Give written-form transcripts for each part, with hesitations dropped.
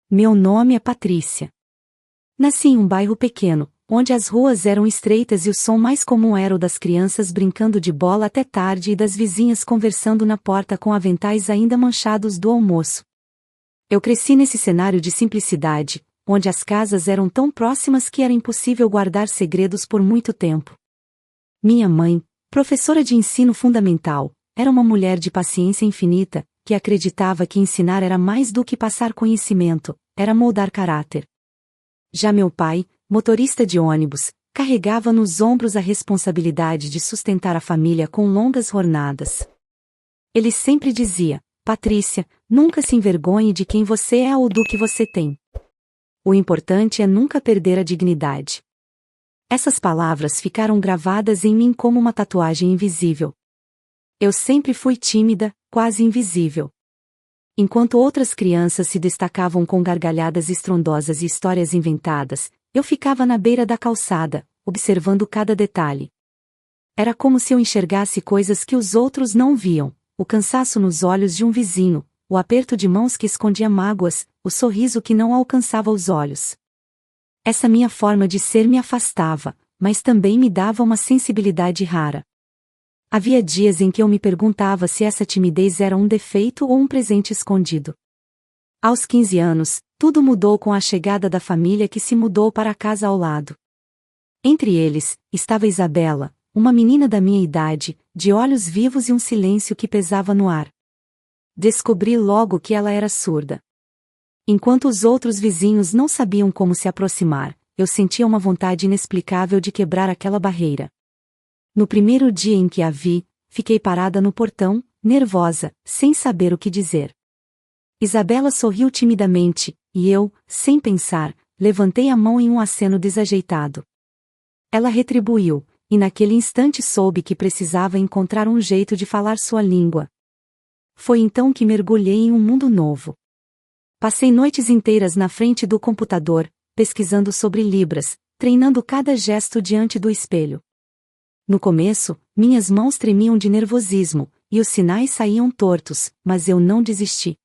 Meu nome é Patrícia. Nasci em um bairro pequeno, onde as ruas eram estreitas e o som mais comum era o das crianças brincando de bola até tarde e das vizinhas conversando na porta com aventais ainda manchados do almoço. Eu cresci nesse cenário de simplicidade, onde as casas eram tão próximas que era impossível guardar segredos por muito tempo. Minha mãe, professora de ensino fundamental, era uma mulher de paciência infinita, que acreditava que ensinar era mais do que passar conhecimento, era moldar caráter. Já meu pai, motorista de ônibus, carregava nos ombros a responsabilidade de sustentar a família com longas jornadas. Ele sempre dizia: Patrícia, nunca se envergonhe de quem você é ou do que você tem. O importante é nunca perder a dignidade. Essas palavras ficaram gravadas em mim como uma tatuagem invisível. Eu sempre fui tímida, quase invisível. Enquanto outras crianças se destacavam com gargalhadas estrondosas e histórias inventadas, eu ficava na beira da calçada, observando cada detalhe. Era como se eu enxergasse coisas que os outros não viam: o cansaço nos olhos de um vizinho, o aperto de mãos que escondia mágoas, o sorriso que não alcançava os olhos. Essa minha forma de ser me afastava, mas também me dava uma sensibilidade rara. Havia dias em que eu me perguntava se essa timidez era um defeito ou um presente escondido. Aos 15 anos, tudo mudou com a chegada da família que se mudou para a casa ao lado. Entre eles, estava Isabela, uma menina da minha idade, de olhos vivos e um silêncio que pesava no ar. Descobri logo que ela era surda. Enquanto os outros vizinhos não sabiam como se aproximar, eu sentia uma vontade inexplicável de quebrar aquela barreira. No primeiro dia em que a vi, fiquei parada no portão, nervosa, sem saber o que dizer. Isabela sorriu timidamente, e eu, sem pensar, levantei a mão em um aceno desajeitado. Ela retribuiu, e naquele instante soube que precisava encontrar um jeito de falar sua língua. Foi então que mergulhei em um mundo novo. Passei noites inteiras na frente do computador, pesquisando sobre Libras, treinando cada gesto diante do espelho. No começo, minhas mãos tremiam de nervosismo, e os sinais saíam tortos, mas eu não desisti.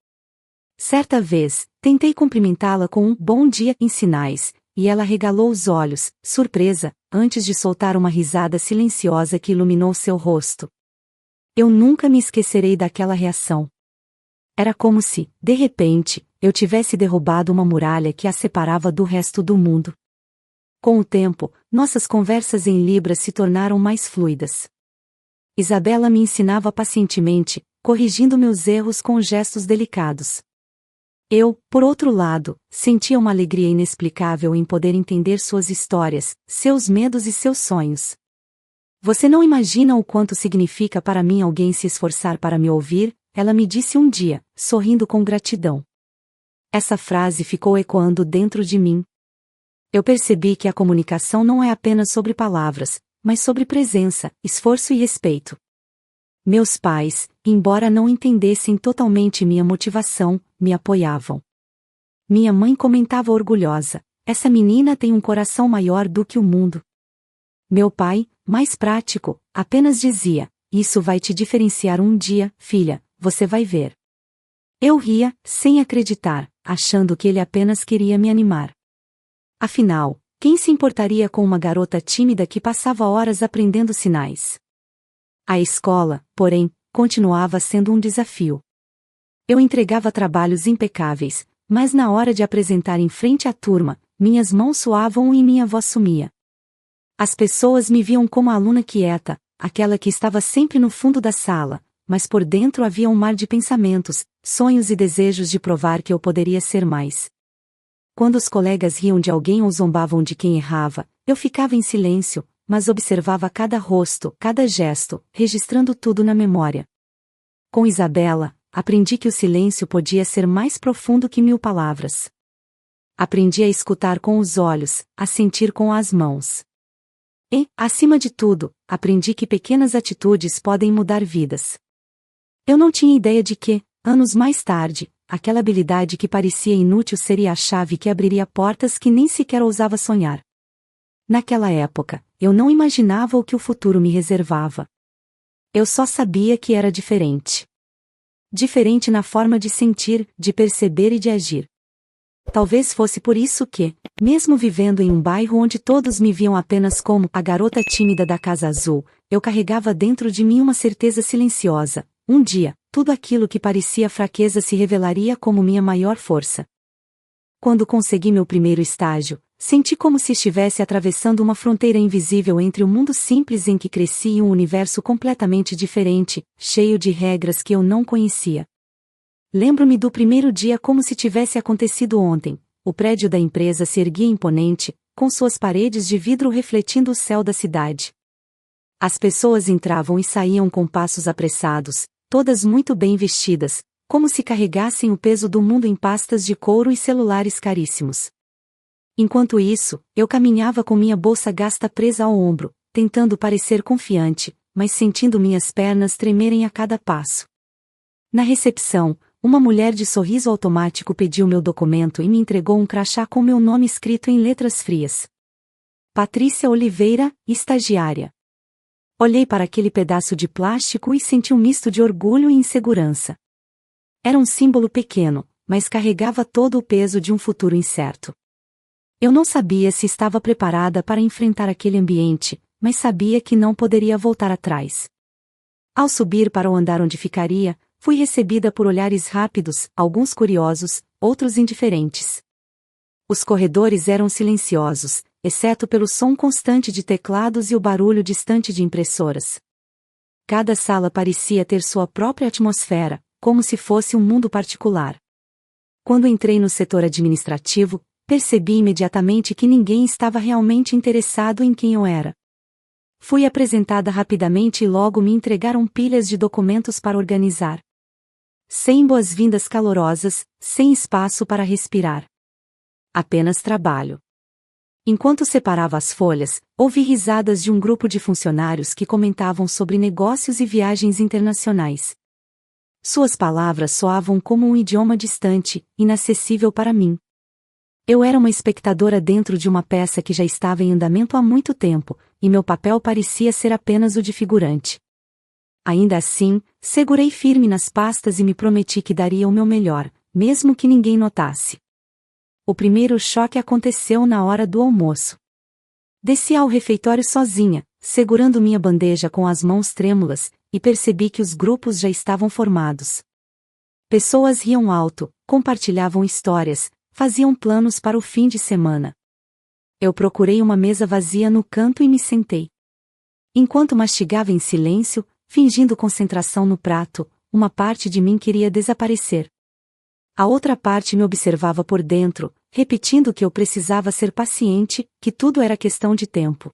Certa vez, tentei cumprimentá-la com um bom dia em sinais, e ela regalou os olhos, surpresa, antes de soltar uma risada silenciosa que iluminou seu rosto. Eu nunca me esquecerei daquela reação. Era como se, de repente, eu tivesse derrubado uma muralha que a separava do resto do mundo. Com o tempo, nossas conversas em Libras se tornaram mais fluidas. Isabela me ensinava pacientemente, corrigindo meus erros com gestos delicados. Eu, por outro lado, sentia uma alegria inexplicável em poder entender suas histórias, seus medos e seus sonhos. Você não imagina o quanto significa para mim alguém se esforçar para me ouvir, ela me disse um dia, sorrindo com gratidão. Essa frase ficou ecoando dentro de mim. Eu percebi que a comunicação não é apenas sobre palavras, mas sobre presença, esforço e respeito. Meus pais, embora não entendessem totalmente minha motivação, me apoiavam. Minha mãe comentava orgulhosa: essa menina tem um coração maior do que o mundo. Meu pai, mais prático, apenas dizia: isso vai te diferenciar um dia, filha, você vai ver. Eu ria, sem acreditar, achando que ele apenas queria me animar. Afinal, quem se importaria com uma garota tímida que passava horas aprendendo sinais? A escola, porém, continuava sendo um desafio. Eu entregava trabalhos impecáveis, mas na hora de apresentar em frente à turma, minhas mãos suavam e minha voz sumia. As pessoas me viam como a aluna quieta, aquela que estava sempre no fundo da sala, mas por dentro havia um mar de pensamentos, sonhos e desejos de provar que eu poderia ser mais. Quando os colegas riam de alguém ou zombavam de quem errava, eu ficava em silêncio, mas observava cada rosto, cada gesto, registrando tudo na memória. Com Isabela, aprendi que o silêncio podia ser mais profundo que 1000 palavras. Aprendi a escutar com os olhos, a sentir com as mãos. E, acima de tudo, aprendi que pequenas atitudes podem mudar vidas. Eu não tinha ideia de que, anos mais tarde, aquela habilidade que parecia inútil seria a chave que abriria portas que nem sequer ousava sonhar. Naquela época, eu não imaginava o que o futuro me reservava. Eu só sabia que era diferente. Diferente na forma de sentir, de perceber e de agir. Talvez fosse por isso que, mesmo vivendo em um bairro onde todos me viam apenas como a garota tímida da Casa Azul, eu carregava dentro de mim uma certeza silenciosa: um dia, tudo aquilo que parecia fraqueza se revelaria como minha maior força. Quando consegui meu primeiro estágio, senti como se estivesse atravessando uma fronteira invisível entre o mundo simples em que cresci e um universo completamente diferente, cheio de regras que eu não conhecia. Lembro-me do primeiro dia como se tivesse acontecido ontem. O prédio da empresa se erguia imponente, com suas paredes de vidro refletindo o céu da cidade. As pessoas entravam e saíam com passos apressados, todas muito bem vestidas, como se carregassem o peso do mundo em pastas de couro e celulares caríssimos. Enquanto isso, eu caminhava com minha bolsa gasta presa ao ombro, tentando parecer confiante, mas sentindo minhas pernas tremerem a cada passo. Na recepção, uma mulher de sorriso automático pediu meu documento e me entregou um crachá com meu nome escrito em letras frias. Patrícia Oliveira, estagiária. Olhei para aquele pedaço de plástico e senti um misto de orgulho e insegurança. Era um símbolo pequeno, mas carregava todo o peso de um futuro incerto. Eu não sabia se estava preparada para enfrentar aquele ambiente, mas sabia que não poderia voltar atrás. Ao subir para o andar onde ficaria, fui recebida por olhares rápidos, alguns curiosos, outros indiferentes. Os corredores eram silenciosos, exceto pelo som constante de teclados e o barulho distante de impressoras. Cada sala parecia ter sua própria atmosfera, como se fosse um mundo particular. Quando entrei no setor administrativo, percebi imediatamente que ninguém estava realmente interessado em quem eu era. Fui apresentada rapidamente e logo me entregaram pilhas de documentos para organizar. Sem boas-vindas calorosas, sem espaço para respirar. Apenas trabalho. Enquanto separava as folhas, ouvi risadas de um grupo de funcionários que comentavam sobre negócios e viagens internacionais. Suas palavras soavam como um idioma distante, inacessível para mim. Eu era uma espectadora dentro de uma peça que já estava em andamento há muito tempo, e meu papel parecia ser apenas o de figurante. Ainda assim, segurei firme nas pastas e me prometi que daria o meu melhor, mesmo que ninguém notasse. O primeiro choque aconteceu na hora do almoço. Desci ao refeitório sozinha, segurando minha bandeja com as mãos trêmulas, e percebi que os grupos já estavam formados. Pessoas riam alto, compartilhavam histórias, faziam planos para o fim de semana. Eu procurei uma mesa vazia no canto e me sentei. Enquanto mastigava em silêncio, fingindo concentração no prato, uma parte de mim queria desaparecer. A outra parte me observava por dentro, repetindo que eu precisava ser paciente, que tudo era questão de tempo.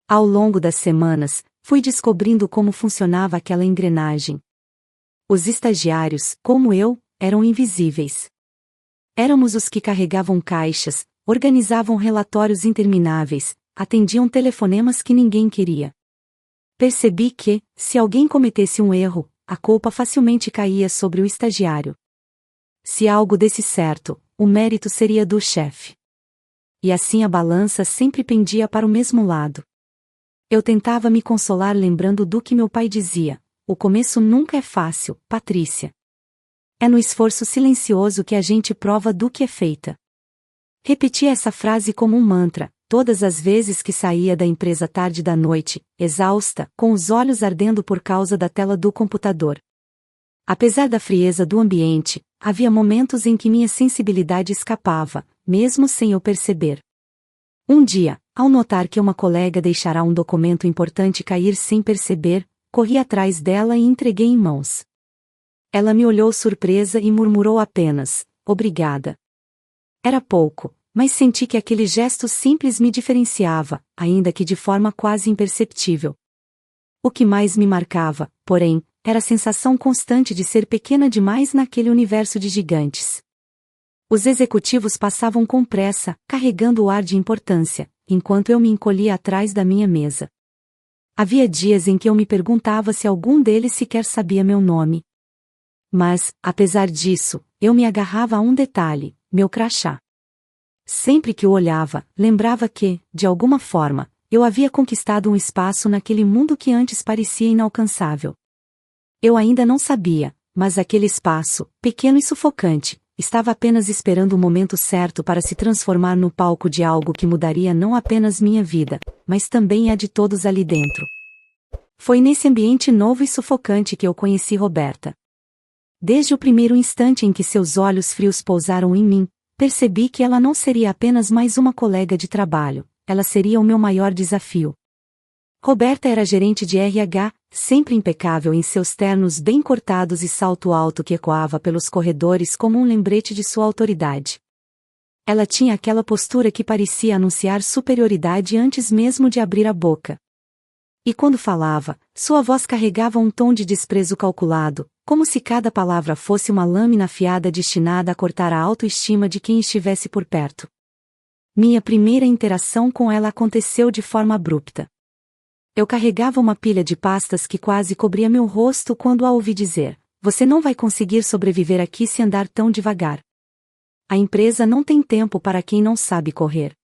Ao longo das semanas, fui descobrindo como funcionava aquela engrenagem. Os estagiários, como eu, eram invisíveis. Éramos os que carregavam caixas, organizavam relatórios intermináveis, atendiam telefonemas que ninguém queria. Percebi que, se alguém cometesse um erro, a culpa facilmente caía sobre o estagiário. Se algo desse certo, o mérito seria do chefe. E assim a balança sempre pendia para o mesmo lado. Eu tentava me consolar lembrando do que meu pai dizia: o começo nunca é fácil, Patrícia. É no esforço silencioso que a gente prova do que é feita. Repeti essa frase como um mantra, todas as vezes que saía da empresa tarde da noite, exausta, com os olhos ardendo por causa da tela do computador. Apesar da frieza do ambiente, havia momentos em que minha sensibilidade escapava, mesmo sem eu perceber. Um dia, ao notar que uma colega deixara um documento importante cair sem perceber, corri atrás dela e entreguei em mãos. Ela me olhou surpresa e murmurou apenas: "Obrigada". Era pouco, mas senti que aquele gesto simples me diferenciava, ainda que de forma quase imperceptível. O que mais me marcava, porém, era a sensação constante de ser pequena demais naquele universo de gigantes. Os executivos passavam com pressa, carregando o ar de importância, enquanto eu me encolhia atrás da minha mesa. Havia dias em que eu me perguntava se algum deles sequer sabia meu nome. Mas, apesar disso, eu me agarrava a um detalhe: meu crachá. Sempre que o olhava, lembrava que, de alguma forma, eu havia conquistado um espaço naquele mundo que antes parecia inalcançável. Eu ainda não sabia, mas aquele espaço, pequeno e sufocante, estava apenas esperando o momento certo para se transformar no palco de algo que mudaria não apenas minha vida, mas também a de todos ali dentro. Foi nesse ambiente novo e sufocante que eu conheci Roberta. Desde o primeiro instante em que seus olhos frios pousaram em mim, percebi que ela não seria apenas mais uma colega de trabalho, ela seria o meu maior desafio. Roberta era gerente de RH, sempre impecável em seus ternos bem cortados e salto alto que ecoava pelos corredores como um lembrete de sua autoridade. Ela tinha aquela postura que parecia anunciar superioridade antes mesmo de abrir a boca. E quando falava, sua voz carregava um tom de desprezo calculado, como se cada palavra fosse uma lâmina afiada destinada a cortar a autoestima de quem estivesse por perto. Minha primeira interação com ela aconteceu de forma abrupta. Eu carregava uma pilha de pastas que quase cobria meu rosto quando a ouvi dizer: "Você não vai conseguir sobreviver aqui se andar tão devagar. A empresa não tem tempo para quem não sabe correr."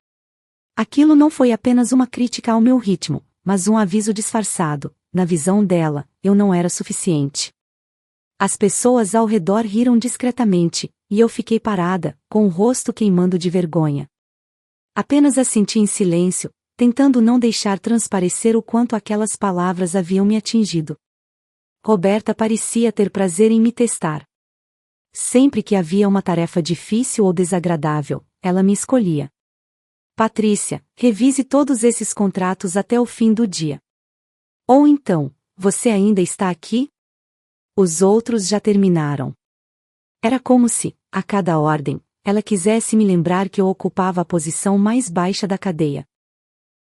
Aquilo não foi apenas uma crítica ao meu ritmo, mas um aviso disfarçado. Na visão dela, eu não era suficiente. As pessoas ao redor riram discretamente, e eu fiquei parada, com o rosto queimando de vergonha. Apenas assenti em silêncio, tentando não deixar transparecer o quanto aquelas palavras haviam me atingido. Roberta parecia ter prazer em me testar. Sempre que havia uma tarefa difícil ou desagradável, ela me escolhia. "Patrícia, revise todos esses contratos até o fim do dia." Ou então, "Você ainda está aqui? Os outros já terminaram." Era como se, a cada ordem, ela quisesse me lembrar que eu ocupava a posição mais baixa da cadeia.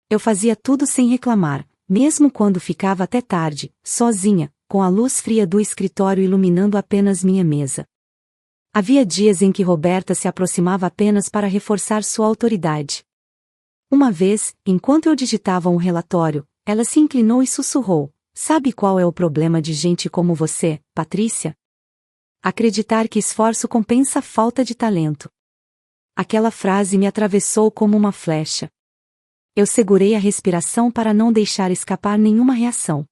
Eu fazia tudo sem reclamar, mesmo quando ficava até tarde, sozinha, com a luz fria do escritório iluminando apenas minha mesa. Havia dias em que Roberta se aproximava apenas para reforçar sua autoridade. Uma vez, enquanto eu digitava um relatório, ela se inclinou e sussurrou: "Sabe qual é o problema de gente como você, Patrícia? Acreditar que esforço compensa a falta de talento." Aquela frase me atravessou como uma flecha. Eu segurei a respiração para não deixar escapar nenhuma reação.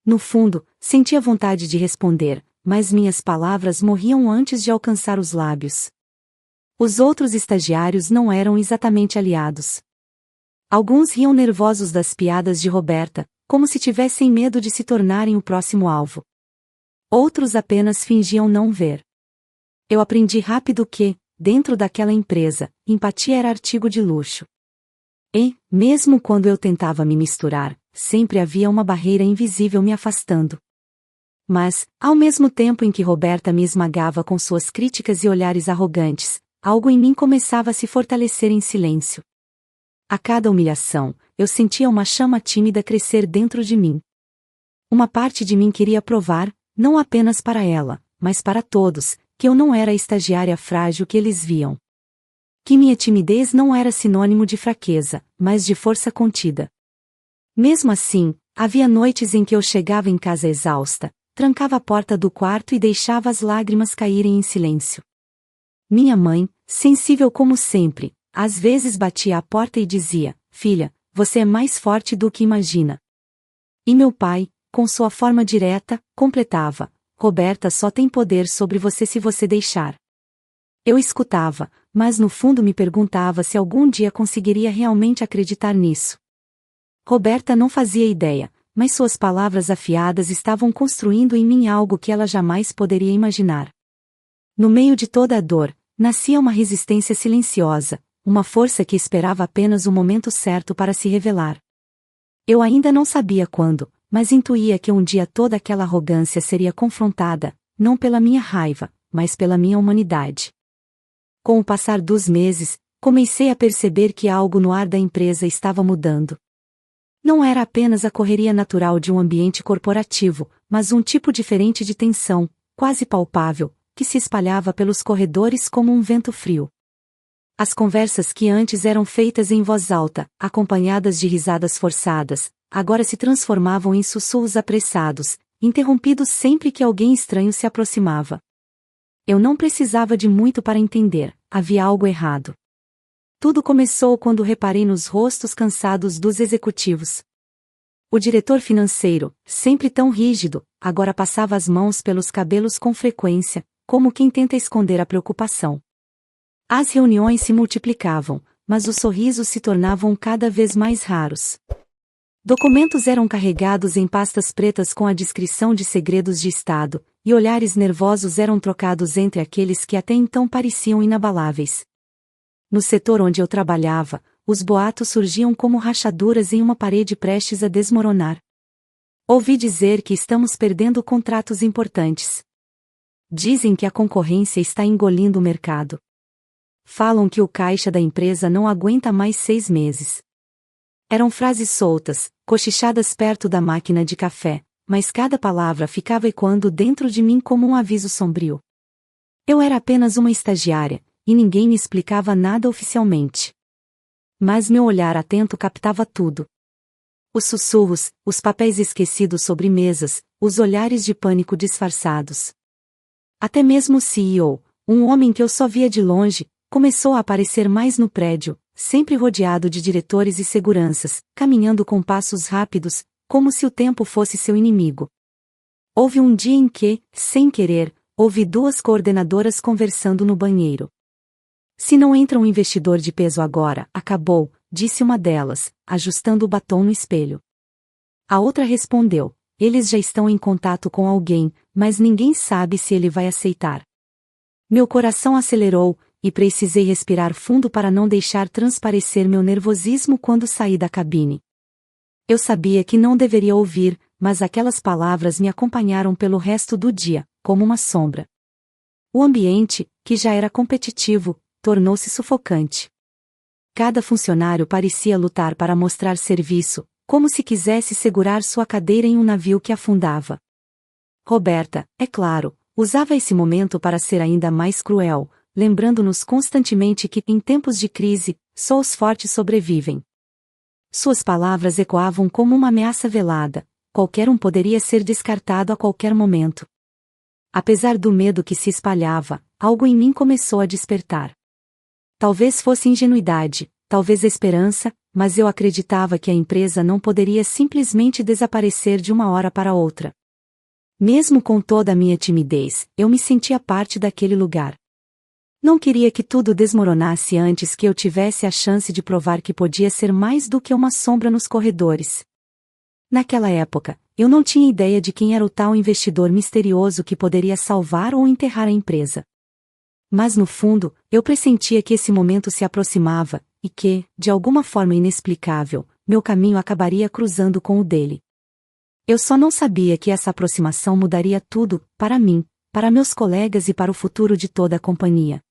No fundo, sentia vontade de responder, mas minhas palavras morriam antes de alcançar os lábios. Os outros estagiários não eram exatamente aliados. Alguns riam nervosos das piadas de Roberta, como se tivessem medo de se tornarem o próximo alvo. Outros apenas fingiam não ver. Eu aprendi rápido que, dentro daquela empresa, empatia era artigo de luxo. E, mesmo quando eu tentava me misturar, sempre havia uma barreira invisível me afastando. Mas, ao mesmo tempo em que Roberta me esmagava com suas críticas e olhares arrogantes, algo em mim começava a se fortalecer em silêncio. A cada humilhação, eu sentia uma chama tímida crescer dentro de mim. Uma parte de mim queria provar, não apenas para ela, mas para todos, que eu não era a estagiária frágil que eles viam. Que minha timidez não era sinônimo de fraqueza, mas de força contida. Mesmo assim, havia noites em que eu chegava em casa exausta, trancava a porta do quarto e deixava as lágrimas caírem em silêncio. Minha mãe, sensível como sempre, às vezes batia à porta e dizia: "Filha, você é mais forte do que imagina." E meu pai, com sua forma direta, completava: "Roberta só tem poder sobre você se você deixar." Eu escutava, mas no fundo me perguntava se algum dia conseguiria realmente acreditar nisso. Roberta não fazia ideia, mas suas palavras afiadas estavam construindo em mim algo que ela jamais poderia imaginar. No meio de toda a dor, nascia uma resistência silenciosa, uma força que esperava apenas o momento certo para se revelar. Eu ainda não sabia quando, mas intuía que um dia toda aquela arrogância seria confrontada, não pela minha raiva, mas pela minha humanidade. Com o passar dos meses, comecei a perceber que algo no ar da empresa estava mudando. Não era apenas a correria natural de um ambiente corporativo, mas um tipo diferente de tensão, quase palpável, que se espalhava pelos corredores como um vento frio. As conversas que antes eram feitas em voz alta, acompanhadas de risadas forçadas, agora se transformavam em sussurros apressados, interrompidos sempre que alguém estranho se aproximava. Eu não precisava de muito para entender, havia algo errado. Tudo começou quando reparei nos rostos cansados dos executivos. O diretor financeiro, sempre tão rígido, agora passava as mãos pelos cabelos com frequência, como quem tenta esconder a preocupação. As reuniões se multiplicavam, mas os sorrisos se tornavam cada vez mais raros. Documentos eram carregados em pastas pretas com a descrição de segredos de Estado, e olhares nervosos eram trocados entre aqueles que até então pareciam inabaláveis. No setor onde eu trabalhava, os boatos surgiam como rachaduras em uma parede prestes a desmoronar. Ouvi dizer que estamos perdendo contratos importantes. Dizem que a concorrência está engolindo o mercado. Falam que o caixa da empresa não aguenta mais 6 meses. Eram frases soltas, cochichadas perto da máquina de café, mas cada palavra ficava ecoando dentro de mim como um aviso sombrio. Eu era apenas uma estagiária, e ninguém me explicava nada oficialmente. Mas meu olhar atento captava tudo. Os sussurros, os papéis esquecidos sobre mesas, os olhares de pânico disfarçados. Até mesmo o CEO, um homem que eu só via de longe, começou a aparecer mais no prédio, sempre rodeado de diretores e seguranças, caminhando com passos rápidos, como se o tempo fosse seu inimigo. Houve um dia em que, sem querer, ouvi 2 coordenadoras conversando no banheiro. Se não entra um investidor de peso agora, acabou, disse uma delas, ajustando o batom no espelho. A outra respondeu, eles já estão em contato com alguém, mas ninguém sabe se ele vai aceitar. Meu coração acelerou, e precisei respirar fundo para não deixar transparecer meu nervosismo quando saí da cabine. Eu sabia que não deveria ouvir, mas aquelas palavras me acompanharam pelo resto do dia, como uma sombra. O ambiente, que já era competitivo, tornou-se sufocante. Cada funcionário parecia lutar para mostrar serviço, como se quisesse segurar sua cadeira em um navio que afundava. Roberta, é claro, usava esse momento para ser ainda mais cruel, lembrando-nos constantemente que, em tempos de crise, só os fortes sobrevivem. Suas palavras ecoavam como uma ameaça velada, qualquer um poderia ser descartado a qualquer momento. Apesar do medo que se espalhava, algo em mim começou a despertar. Talvez fosse ingenuidade, talvez esperança, mas eu acreditava que a empresa não poderia simplesmente desaparecer de uma hora para outra. Mesmo com toda a minha timidez, eu me sentia parte daquele lugar. Não queria que tudo desmoronasse antes que eu tivesse a chance de provar que podia ser mais do que uma sombra nos corredores. Naquela época, eu não tinha ideia de quem era o tal investidor misterioso que poderia salvar ou enterrar a empresa. Mas no fundo, eu pressentia que esse momento se aproximava, e que, de alguma forma inexplicável, meu caminho acabaria cruzando com o dele. Eu só não sabia que essa aproximação mudaria tudo, para mim, para meus colegas e para o futuro de toda a companhia.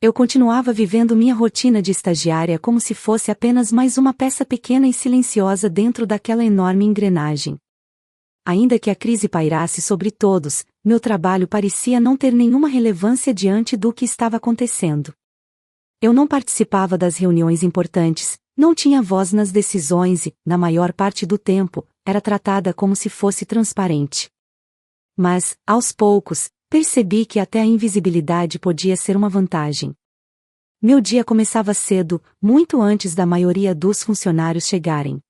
Eu continuava vivendo minha rotina de estagiária como se fosse apenas mais uma peça pequena e silenciosa dentro daquela enorme engrenagem. Ainda que a crise pairasse sobre todos, meu trabalho parecia não ter nenhuma relevância diante do que estava acontecendo. Eu não participava das reuniões importantes, não tinha voz nas decisões e, na maior parte do tempo, era tratada como se fosse transparente. Mas, aos poucos, percebi que até a invisibilidade podia ser uma vantagem. Meu dia começava cedo, muito antes da maioria dos funcionários chegarem.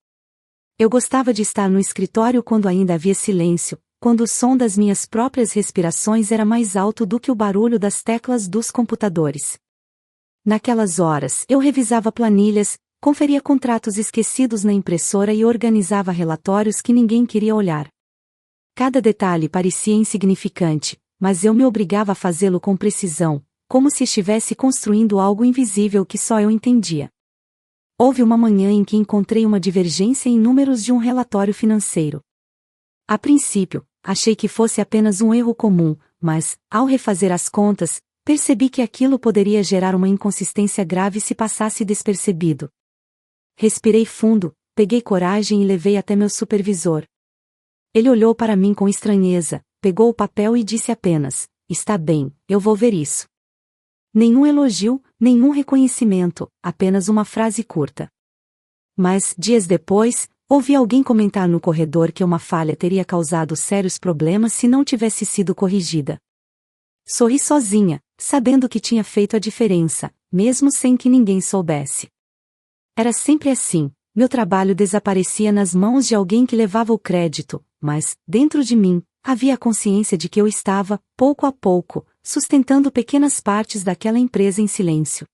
Eu gostava de estar no escritório quando ainda havia silêncio, quando o som das minhas próprias respirações era mais alto do que o barulho das teclas dos computadores. Naquelas horas, eu revisava planilhas, conferia contratos esquecidos na impressora e organizava relatórios que ninguém queria olhar. Cada detalhe parecia insignificante, mas eu me obrigava a fazê-lo com precisão, como se estivesse construindo algo invisível que só eu entendia. Houve uma manhã em que encontrei uma divergência em números de um relatório financeiro. A princípio, achei que fosse apenas um erro comum, mas, ao refazer as contas, percebi que aquilo poderia gerar uma inconsistência grave se passasse despercebido. Respirei fundo, peguei coragem e levei até meu supervisor. Ele olhou para mim com estranheza, pegou o papel e disse apenas: "Está bem, eu vou ver isso." Nenhum elogio, nenhum reconhecimento, apenas uma frase curta. Mas, dias depois, ouvi alguém comentar no corredor que uma falha teria causado sérios problemas se não tivesse sido corrigida. Sorri sozinha, sabendo que tinha feito a diferença, mesmo sem que ninguém soubesse. Era sempre assim, meu trabalho desaparecia nas mãos de alguém que levava o crédito, mas, dentro de mim, havia a consciência de que eu estava, pouco a pouco, sustentando pequenas partes daquela empresa em silêncio.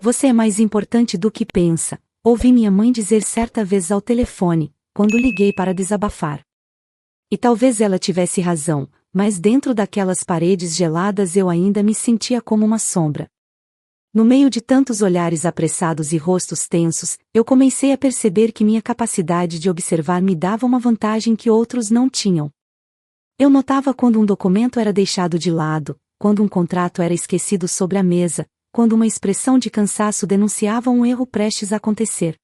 Você é mais importante do que pensa, ouvi minha mãe dizer certa vez ao telefone, quando liguei para desabafar. E talvez ela tivesse razão, mas dentro daquelas paredes geladas eu ainda me sentia como uma sombra. No meio de tantos olhares apressados e rostos tensos, eu comecei a perceber que minha capacidade de observar me dava uma vantagem que outros não tinham. Eu notava quando um documento era deixado de lado, quando um contrato era esquecido sobre a mesa, quando uma expressão de cansaço denunciava um erro prestes a acontecer.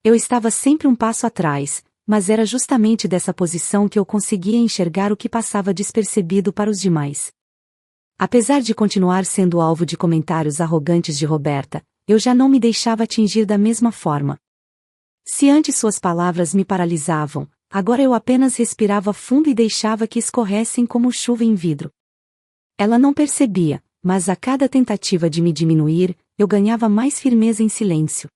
Eu estava sempre um passo atrás, mas era justamente dessa posição que eu conseguia enxergar o que passava despercebido para os demais. Apesar de continuar sendo alvo de comentários arrogantes de Roberta, eu já não me deixava atingir da mesma forma. Se antes suas palavras me paralisavam, agora eu apenas respirava fundo e deixava que escorressem como chuva em vidro. Ela não percebia, mas a cada tentativa de me diminuir, eu ganhava mais firmeza em silêncio.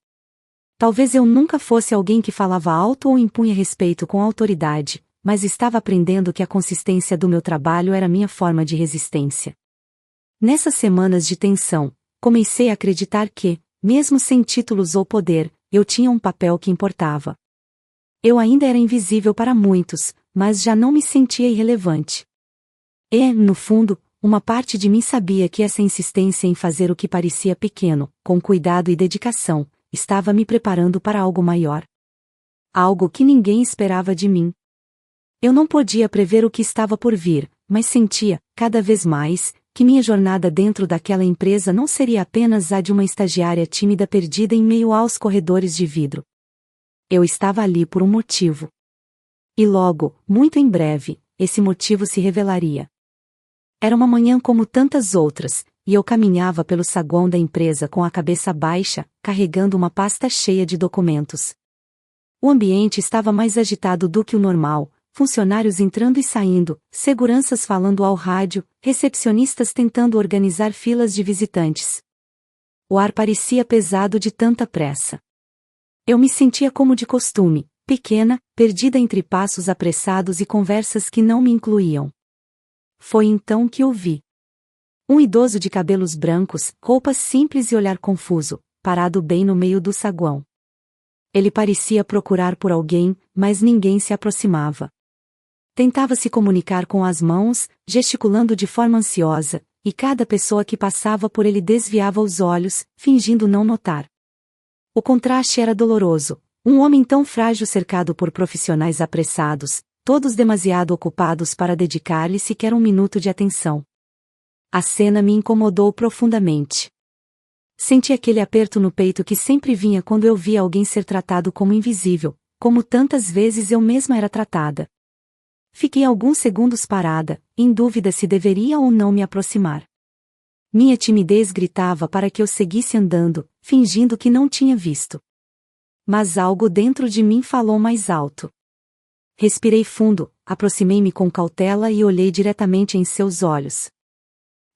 Talvez eu nunca fosse alguém que falava alto ou impunha respeito com autoridade, mas estava aprendendo que a consistência do meu trabalho era minha forma de resistência. Nessas semanas de tensão, comecei a acreditar que, mesmo sem títulos ou poder, eu tinha um papel que importava. Eu ainda era invisível para muitos, mas já não me sentia irrelevante. E, no fundo, uma parte de mim sabia que essa insistência em fazer o que parecia pequeno, com cuidado e dedicação, estava me preparando para algo maior. Algo que ninguém esperava de mim. Eu não podia prever o que estava por vir, mas sentia, cada vez mais, que minha jornada dentro daquela empresa não seria apenas a de uma estagiária tímida perdida em meio aos corredores de vidro. Eu estava ali por um motivo. E logo, muito em breve, esse motivo se revelaria. Era uma manhã como tantas outras, e eu caminhava pelo saguão da empresa com a cabeça baixa, carregando uma pasta cheia de documentos. O ambiente estava mais agitado do que o normal, funcionários entrando e saindo, seguranças falando ao rádio, recepcionistas tentando organizar filas de visitantes. O ar parecia pesado de tanta pressa. Eu me sentia como de costume, pequena, perdida entre passos apressados e conversas que não me incluíam. Foi então que ouvi. Um idoso de cabelos brancos, roupas simples e olhar confuso, parado bem no meio do saguão. Ele parecia procurar por alguém, mas ninguém se aproximava. Tentava se comunicar com as mãos, gesticulando de forma ansiosa, e cada pessoa que passava por ele desviava os olhos, fingindo não notar. O contraste era doloroso, um homem tão frágil cercado por profissionais apressados, todos demasiado ocupados para dedicar-lhe sequer um minuto de atenção. A cena me incomodou profundamente. Senti aquele aperto no peito que sempre vinha quando eu via alguém ser tratado como invisível, como tantas vezes eu mesma era tratada. Fiquei alguns segundos parada, em dúvida se deveria ou não me aproximar. Minha timidez gritava para que eu seguisse andando, fingindo que não tinha visto. Mas algo dentro de mim falou mais alto. Respirei fundo, aproximei-me com cautela e olhei diretamente em seus olhos.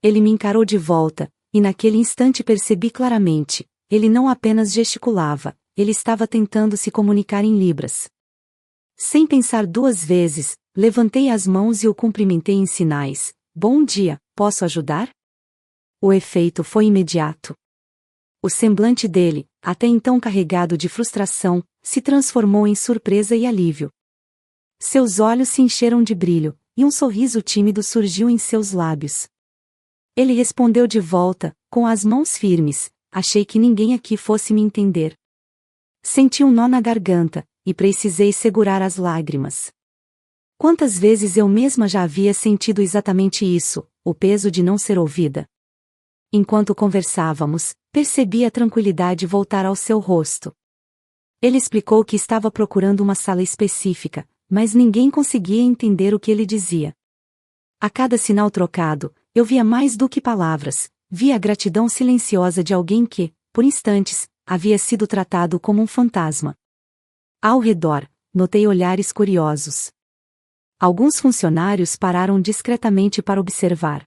Ele me encarou de volta, e naquele instante percebi claramente, ele não apenas gesticulava, ele estava tentando se comunicar em libras. Sem pensar duas vezes, levantei as mãos e o cumprimentei em sinais. Bom dia, posso ajudar? O efeito foi imediato. O semblante dele, até então carregado de frustração, se transformou em surpresa e alívio. Seus olhos se encheram de brilho, e um sorriso tímido surgiu em seus lábios. Ele respondeu de volta, com as mãos firmes. Achei que ninguém aqui fosse me entender. Senti um nó na garganta, e precisei segurar as lágrimas. Quantas vezes eu mesma já havia sentido exatamente isso, o peso de não ser ouvida. Enquanto conversávamos, percebi a tranquilidade voltar ao seu rosto. Ele explicou que estava procurando uma sala específica, mas ninguém conseguia entender o que ele dizia. A cada sinal trocado, eu via mais do que palavras, via a gratidão silenciosa de alguém que, por instantes, havia sido tratado como um fantasma. Ao redor, notei olhares curiosos. Alguns funcionários pararam discretamente para observar.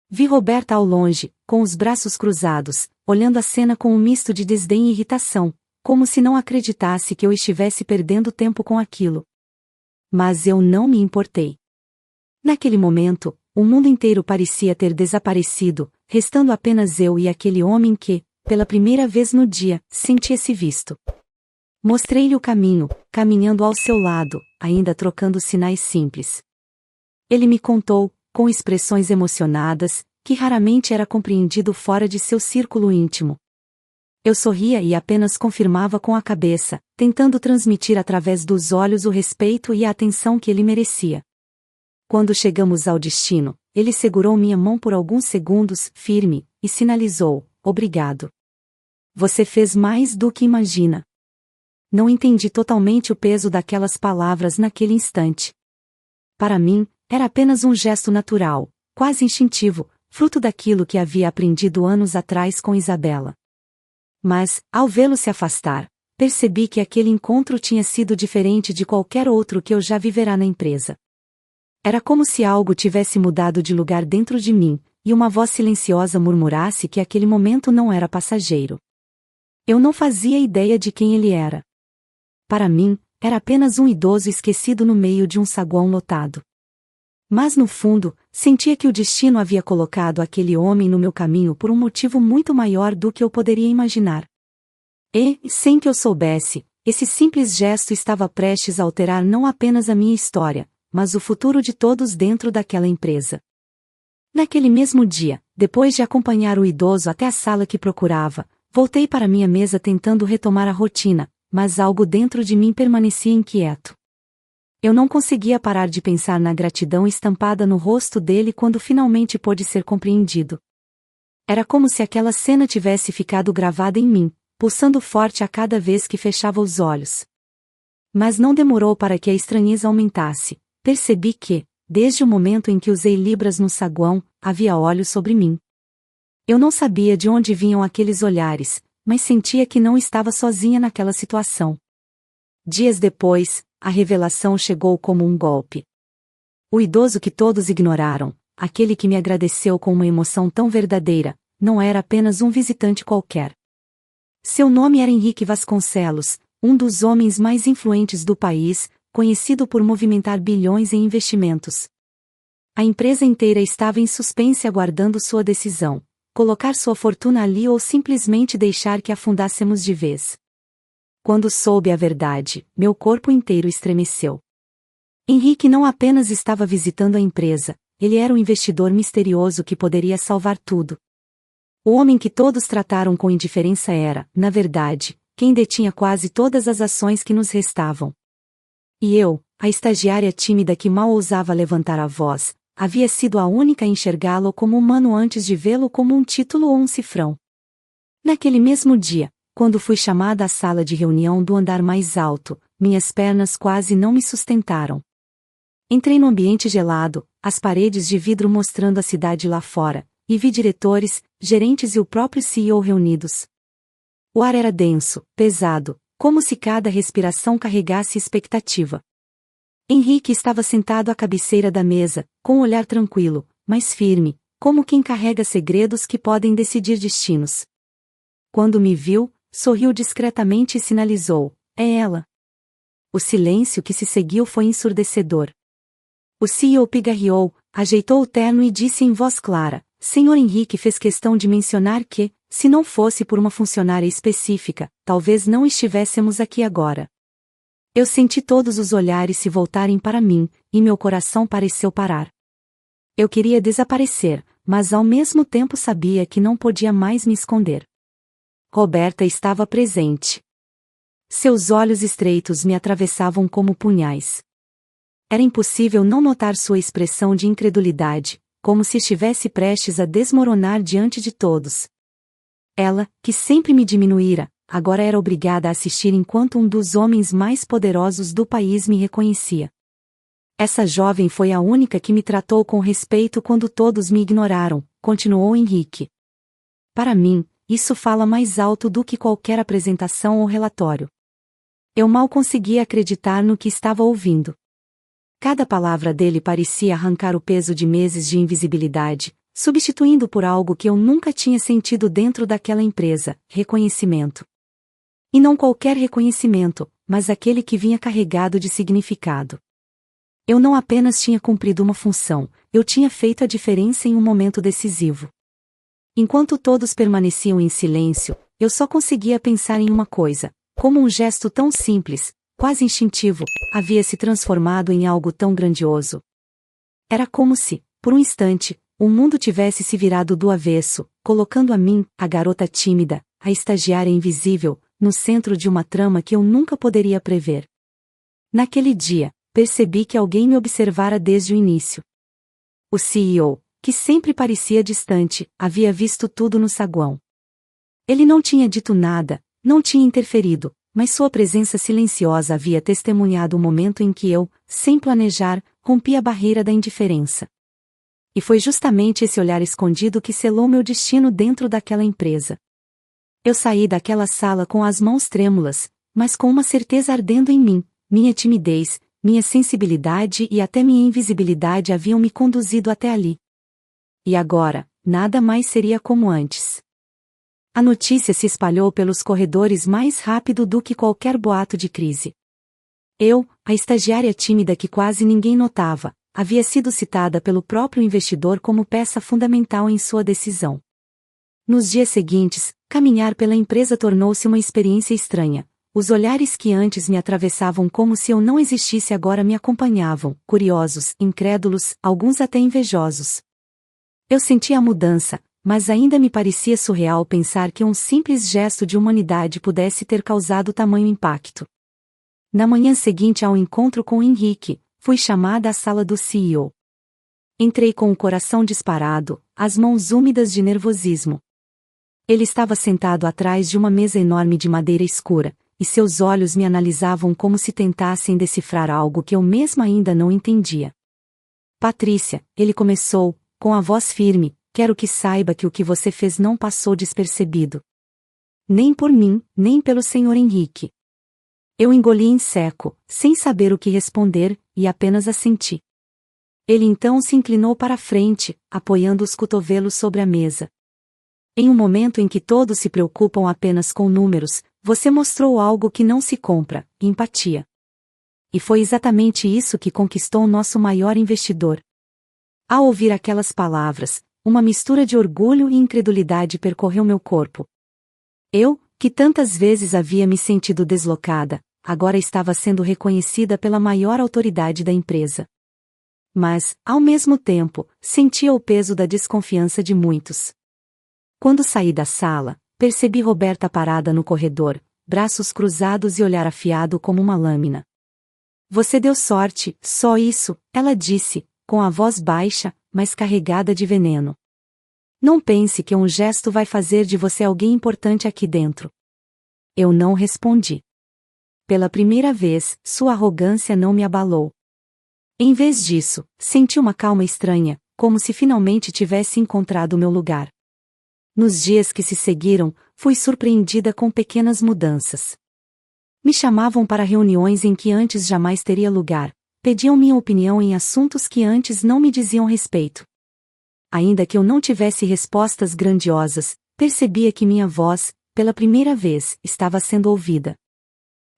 Vi Roberta ao longe, com os braços cruzados, olhando a cena com um misto de desdém e irritação, como se não acreditasse que eu estivesse perdendo tempo com aquilo. Mas eu não me importei. Naquele momento, o mundo inteiro parecia ter desaparecido, restando apenas eu e aquele homem que, pela primeira vez no dia, sentia-se visto. Mostrei-lhe o caminho, caminhando ao seu lado, ainda trocando sinais simples. Ele me contou, com expressões emocionadas, que raramente era compreendido fora de seu círculo íntimo. Eu sorria e apenas confirmava com a cabeça, tentando transmitir através dos olhos o respeito e a atenção que ele merecia. Quando chegamos ao destino, ele segurou minha mão por alguns segundos, firme, e sinalizou: "Obrigado. Você fez mais do que imagina." Não entendi totalmente o peso daquelas palavras naquele instante. Para mim, era apenas um gesto natural, quase instintivo, fruto daquilo que havia aprendido anos atrás com Isabela. Mas, ao vê-lo se afastar, percebi que aquele encontro tinha sido diferente de qualquer outro que eu já vivera na empresa. Era como se algo tivesse mudado de lugar dentro de mim, e uma voz silenciosa murmurasse que aquele momento não era passageiro. Eu não fazia ideia de quem ele era. Para mim, era apenas um idoso esquecido no meio de um saguão lotado. Mas no fundo, sentia que o destino havia colocado aquele homem no meu caminho por um motivo muito maior do que eu poderia imaginar. E, sem que eu soubesse, esse simples gesto estava prestes a alterar não apenas a minha história, mas o futuro de todos dentro daquela empresa. Naquele mesmo dia, depois de acompanhar o idoso até a sala que procurava, voltei para minha mesa tentando retomar a rotina, mas algo dentro de mim permanecia inquieto. Eu não conseguia parar de pensar na gratidão estampada no rosto dele quando finalmente pôde ser compreendido. Era como se aquela cena tivesse ficado gravada em mim, pulsando forte a cada vez que fechava os olhos. Mas não demorou para que a estranheza aumentasse. Percebi que, desde o momento em que usei libras no saguão, havia olhos sobre mim. Eu não sabia de onde vinham aqueles olhares, mas sentia que não estava sozinha naquela situação. Dias depois, a revelação chegou como um golpe. O idoso que todos ignoraram, aquele que me agradeceu com uma emoção tão verdadeira, não era apenas um visitante qualquer. Seu nome era Henrique Vasconcelos, um dos homens mais influentes do país, conhecido por movimentar bilhões em investimentos. A empresa inteira estava em suspense aguardando sua decisão: colocar sua fortuna ali ou simplesmente deixar que afundássemos de vez. Quando soube a verdade, meu corpo inteiro estremeceu. Henrique não apenas estava visitando a empresa, ele era um investidor misterioso que poderia salvar tudo. O homem que todos trataram com indiferença era, na verdade, quem detinha quase todas as ações que nos restavam. E eu, a estagiária tímida que mal ousava levantar a voz, havia sido a única a enxergá-lo como humano antes de vê-lo como um título ou um cifrão. Naquele mesmo dia, quando fui chamada à sala de reunião do andar mais alto, minhas pernas quase não me sustentaram. Entrei no ambiente gelado, as paredes de vidro mostrando a cidade lá fora, e vi diretores, gerentes e o próprio CEO reunidos. O ar era denso, pesado, como se cada respiração carregasse expectativa. Henrique estava sentado à cabeceira da mesa, com um olhar tranquilo, mas firme, como quem carrega segredos que podem decidir destinos. Quando me viu, sorriu discretamente e sinalizou: "É ela." O silêncio que se seguiu foi ensurdecedor. O CEO pigarreou, ajeitou o terno e disse em voz clara: "Senhor Henrique fez questão de mencionar que, se não fosse por uma funcionária específica, talvez não estivéssemos aqui agora." Eu senti todos os olhares se voltarem para mim, e meu coração pareceu parar. Eu queria desaparecer, mas ao mesmo tempo sabia que não podia mais me esconder. Roberta estava presente. Seus olhos estreitos me atravessavam como punhais. Era impossível não notar sua expressão de incredulidade, como se estivesse prestes a desmoronar diante de todos. Ela, que sempre me diminuíra, agora era obrigada a assistir enquanto um dos homens mais poderosos do país me reconhecia. Essa jovem foi a única que me tratou com respeito quando todos me ignoraram, continuou Henrique. Para mim, isso fala mais alto do que qualquer apresentação ou relatório. Eu mal conseguia acreditar no que estava ouvindo. Cada palavra dele parecia arrancar o peso de meses de invisibilidade, substituindo por algo que eu nunca tinha sentido dentro daquela empresa: reconhecimento. E não qualquer reconhecimento, mas aquele que vinha carregado de significado. Eu não apenas tinha cumprido uma função, eu tinha feito a diferença em um momento decisivo. Enquanto todos permaneciam em silêncio, eu só conseguia pensar em uma coisa: como um gesto tão simples, quase instintivo, havia se transformado em algo tão grandioso. Era como se, por um instante, o mundo tivesse se virado do avesso, colocando a mim, a garota tímida, a estagiária invisível, no centro de uma trama que eu nunca poderia prever. Naquele dia, percebi que alguém me observara desde o início. O CEO, que sempre parecia distante, havia visto tudo no saguão. Ele não tinha dito nada, não tinha interferido, mas sua presença silenciosa havia testemunhado o momento em que eu, sem planejar, rompi a barreira da indiferença. E foi justamente esse olhar escondido que selou meu destino dentro daquela empresa. Eu saí daquela sala com as mãos trêmulas, mas com uma certeza ardendo em mim: minha timidez, minha sensibilidade e até minha invisibilidade haviam me conduzido até ali. E agora, nada mais seria como antes. A notícia se espalhou pelos corredores mais rápido do que qualquer boato de crise. Eu, a estagiária tímida que quase ninguém notava, havia sido citada pelo próprio investidor como peça fundamental em sua decisão. Nos dias seguintes, caminhar pela empresa tornou-se uma experiência estranha. Os olhares que antes me atravessavam como se eu não existisse agora me acompanhavam, curiosos, incrédulos, alguns até invejosos. Eu sentia a mudança, mas ainda me parecia surreal pensar que um simples gesto de humanidade pudesse ter causado tamanho impacto. Na manhã seguinte ao encontro com Henrique, fui chamada à sala do CEO. Entrei com o coração disparado, as mãos úmidas de nervosismo. Ele estava sentado atrás de uma mesa enorme de madeira escura, e seus olhos me analisavam como se tentassem decifrar algo que eu mesma ainda não entendia. Patrícia, ele começou, com a voz firme, quero que saiba que o que você fez não passou despercebido. Nem por mim, nem pelo Sr. Henrique. Eu engoli em seco, sem saber o que responder, e apenas assenti. Ele então se inclinou para a frente, apoiando os cotovelos sobre a mesa. Em um momento em que todos se preocupam apenas com números, você mostrou algo que não se compra: empatia. E foi exatamente isso que conquistou nosso maior investidor. Ao ouvir aquelas palavras, uma mistura de orgulho e incredulidade percorreu meu corpo. Eu, que tantas vezes havia me sentido deslocada, agora estava sendo reconhecida pela maior autoridade da empresa. Mas, ao mesmo tempo, sentia o peso da desconfiança de muitos. Quando saí da sala, percebi Roberta parada no corredor, braços cruzados e olhar afiado como uma lâmina. Você deu sorte, só isso, ela disse, com a voz baixa, mas carregada de veneno. Não pense que um gesto vai fazer de você alguém importante aqui dentro. Eu não respondi. Pela primeira vez, sua arrogância não me abalou. Em vez disso, senti uma calma estranha, como se finalmente tivesse encontrado o meu lugar. Nos dias que se seguiram, fui surpreendida com pequenas mudanças. Me chamavam para reuniões em que antes jamais teria lugar, pediam minha opinião em assuntos que antes não me diziam respeito. Ainda que eu não tivesse respostas grandiosas, percebia que minha voz, pela primeira vez, estava sendo ouvida.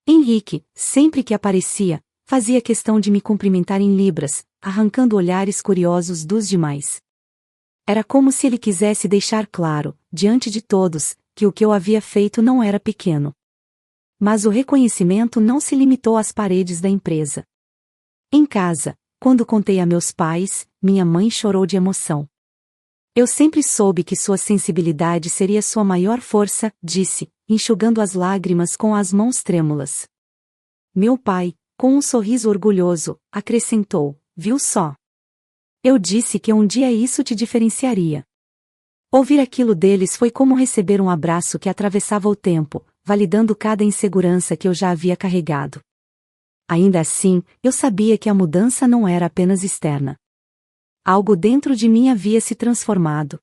Henrique, sempre que aparecia, fazia questão de me cumprimentar em libras, arrancando olhares curiosos dos demais. Era como se ele quisesse deixar claro, diante de todos, que o que eu havia feito não era pequeno. Mas o reconhecimento não se limitou às paredes da empresa. Em casa, quando contei a meus pais, minha mãe chorou de emoção. Eu sempre soube que sua sensibilidade seria sua maior força, disse, enxugando as lágrimas com as mãos trêmulas. Meu pai, com um sorriso orgulhoso, acrescentou, viu só? Eu disse que um dia isso te diferenciaria. Ouvir aquilo deles foi como receber um abraço que atravessava o tempo, validando cada insegurança que eu já havia carregado. Ainda assim, eu sabia que a mudança não era apenas externa. Algo dentro de mim havia se transformado.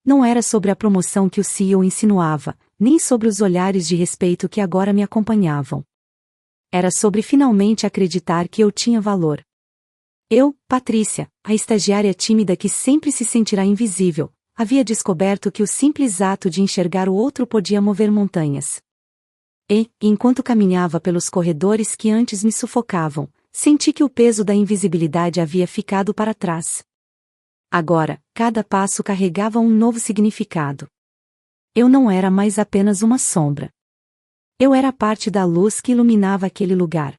Não era sobre a promoção que o CEO insinuava, nem sobre os olhares de respeito que agora me acompanhavam. Era sobre finalmente acreditar que eu tinha valor. Eu, Patrícia, a estagiária tímida que sempre se sentirá invisível, havia descoberto que o simples ato de enxergar o outro podia mover montanhas. E, enquanto caminhava pelos corredores que antes me sufocavam, senti que o peso da invisibilidade havia ficado para trás. Agora, cada passo carregava um novo significado. Eu não era mais apenas uma sombra. Eu era parte da luz que iluminava aquele lugar.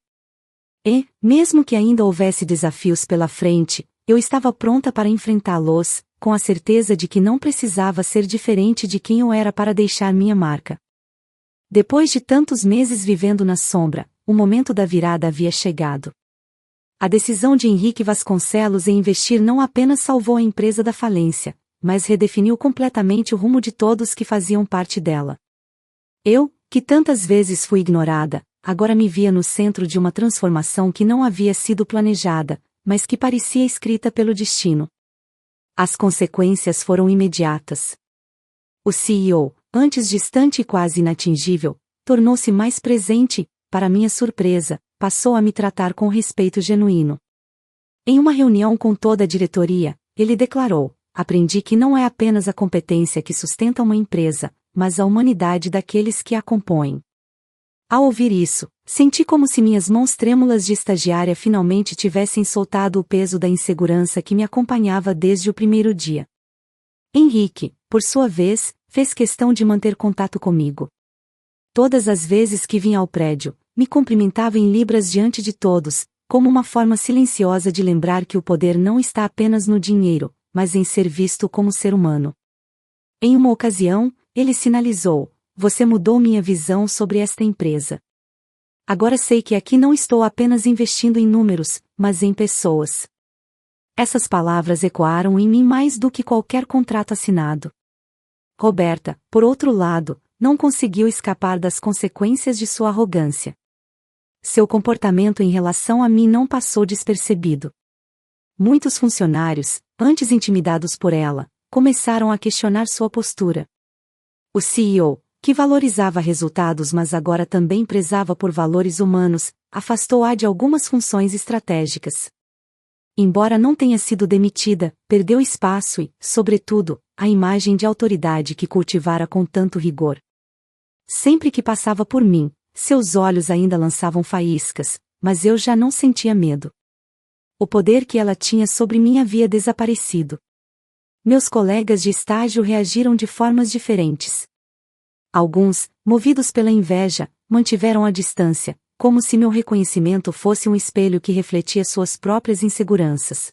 E, mesmo que ainda houvesse desafios pela frente, eu estava pronta para enfrentá-los, com a certeza de que não precisava ser diferente de quem eu era para deixar minha marca. Depois de tantos meses vivendo na sombra, o momento da virada havia chegado. A decisão de Henrique Vasconcelos em investir não apenas salvou a empresa da falência, mas redefiniu completamente o rumo de todos que faziam parte dela. Eu, que tantas vezes fui ignorada, agora me via no centro de uma transformação que não havia sido planejada, mas que parecia escrita pelo destino. As consequências foram imediatas. O CEO, antes distante e quase inatingível, tornou-se mais presente, para minha surpresa, passou a me tratar com respeito genuíno. Em uma reunião com toda a diretoria, ele declarou: aprendi que não é apenas a competência que sustenta uma empresa, mas a humanidade daqueles que a compõem. Ao ouvir isso, senti como se minhas mãos trêmulas de estagiária finalmente tivessem soltado o peso da insegurança que me acompanhava desde o primeiro dia. Henrique, por sua vez, fez questão de manter contato comigo. Todas as vezes que vinha ao prédio, me cumprimentava em libras diante de todos, como uma forma silenciosa de lembrar que o poder não está apenas no dinheiro, mas em ser visto como ser humano. Em uma ocasião, ele sinalizou: você mudou minha visão sobre esta empresa. Agora sei que aqui não estou apenas investindo em números, mas em pessoas. Essas palavras ecoaram em mim mais do que qualquer contrato assinado. Roberta, por outro lado, não conseguiu escapar das consequências de sua arrogância. Seu comportamento em relação a mim não passou despercebido. Muitos funcionários, antes intimidados por ela, começaram a questionar sua postura. O CEO, que valorizava resultados mas agora também prezava por valores humanos, afastou-a de algumas funções estratégicas. Embora não tenha sido demitida, perdeu espaço e, sobretudo, a imagem de autoridade que cultivara com tanto rigor. Sempre que passava por mim, seus olhos ainda lançavam faíscas, mas eu já não sentia medo. O poder que ela tinha sobre mim havia desaparecido. Meus colegas de estágio reagiram de formas diferentes. Alguns, movidos pela inveja, mantiveram a distância, como se meu reconhecimento fosse um espelho que refletia suas próprias inseguranças.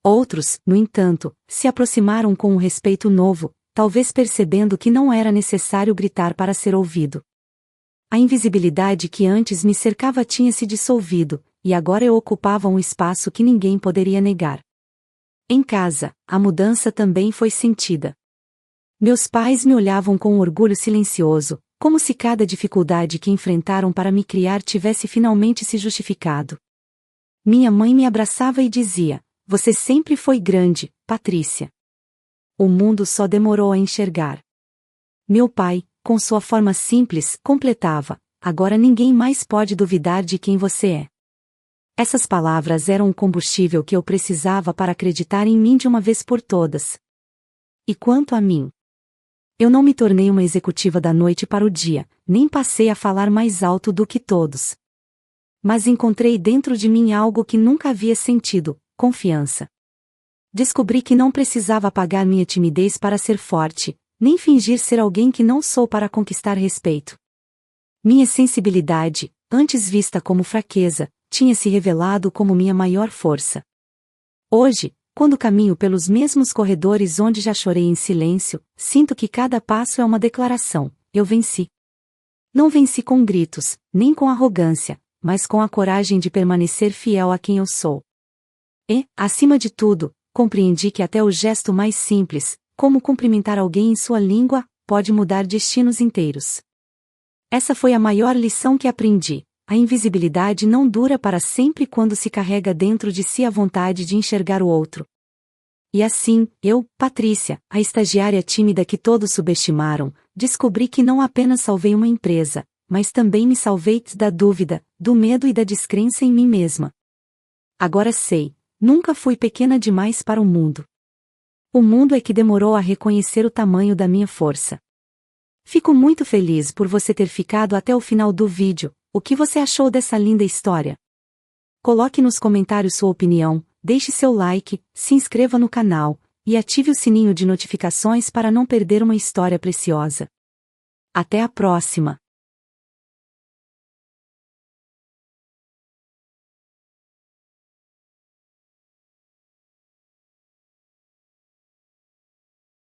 Outros, no entanto, se aproximaram com um respeito novo, talvez percebendo que não era necessário gritar para ser ouvido. A invisibilidade que antes me cercava tinha se dissolvido, e agora eu ocupava um espaço que ninguém poderia negar. Em casa, a mudança também foi sentida. Meus pais me olhavam com um orgulho silencioso, como se cada dificuldade que enfrentaram para me criar tivesse finalmente se justificado. Minha mãe me abraçava e dizia: você sempre foi grande, Patrícia. O mundo só demorou a enxergar. Meu pai, com sua forma simples, completava: agora ninguém mais pode duvidar de quem você é. Essas palavras eram o combustível que eu precisava para acreditar em mim de uma vez por todas. E quanto a mim? Eu não me tornei uma executiva da noite para o dia, nem passei a falar mais alto do que todos. Mas encontrei dentro de mim algo que nunca havia sentido: confiança. Descobri que não precisava apagar minha timidez para ser forte, nem fingir ser alguém que não sou para conquistar respeito. Minha sensibilidade, antes vista como fraqueza, tinha se revelado como minha maior força. Hoje, quando caminho pelos mesmos corredores onde já chorei em silêncio, sinto que cada passo é uma declaração: eu venci. Não venci com gritos, nem com arrogância, mas com a coragem de permanecer fiel a quem eu sou. E, acima de tudo, compreendi que até o gesto mais simples, como cumprimentar alguém em sua língua, pode mudar destinos inteiros. Essa foi a maior lição que aprendi: a invisibilidade não dura para sempre quando se carrega dentro de si a vontade de enxergar o outro. E assim, eu, Patrícia, a estagiária tímida que todos subestimaram, descobri que não apenas salvei uma empresa, mas também me salvei da dúvida, do medo e da descrença em mim mesma. Agora sei, nunca fui pequena demais para o mundo. O mundo é que demorou a reconhecer o tamanho da minha força. Fico muito feliz por você ter ficado até o final do vídeo. O que você achou dessa linda história? Coloque nos comentários sua opinião, deixe seu like, se inscreva no canal e ative o sininho de notificações para não perder uma história preciosa. Até a próxima!